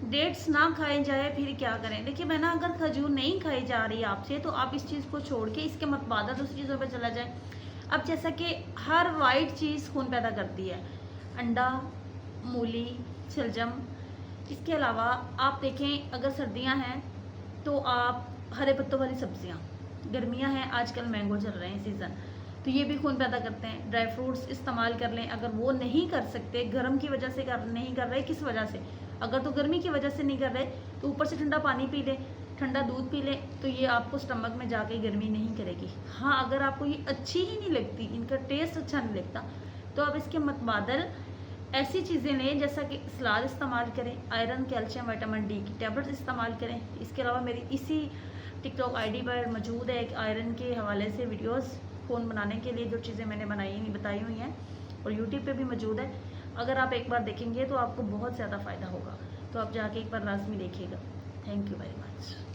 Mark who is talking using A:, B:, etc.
A: Dates ना खाए जाए फिर क्या करें? देखिए मैं ना, अगर खजूर नहीं खाई जा रही आपसे तो आप इस चीज़ को छोड़ के इसके मतबादा दूसरी चीज़ों पे चला जाए। अब जैसा कि हर वाइट चीज़ खून पैदा करती है, अंडा, मूली, शलजम। इसके अलावा आप देखें, अगर सर्दियां हैं तो आप हरे पत्तों वाली सब्जियां, गर्मियां हैं आजकल मैंगो चल रहे हैं सीज़न, तो ये भी खून पैदा करते हैं। ड्राई फ्रूट्स इस्तेमाल कर लें, अगर वो नहीं कर सकते, गर्म की वजह से नहीं कर रहे, किस वजह से, अगर तो गर्मी की वजह से नहीं कर रहे तो ऊपर से ठंडा पानी पी लें, ठंडा दूध पी लें, तो ये आपको स्टमक में जाके गर्मी नहीं करेगी। हाँ, अगर आपको ये अच्छी ही नहीं लगती, इनका टेस्ट अच्छा नहीं लगता, तो आप इसके मतबादल ऐसी चीज़ें लें, जैसा कि सलाद इस्तेमाल करें, आयरन, कैल्शियम, विटामिन डी की टैबलेट्स इस्तेमाल करें। इसके अलावा मेरी इसी टिकटॉक आईडी पर मौजूद है एक आयरन के हवाले से वीडियोस, फ़ोन बनाने के लिए जो चीज़ें मैंने बताई हुई हैं, और यूट्यूब पे भी मौजूद है। अगर आप एक बार देखेंगे तो आपको बहुत ज़्यादा फ़ायदा होगा, तो आप जाके एक बार लाजमी देखिएगा। Thank you very much.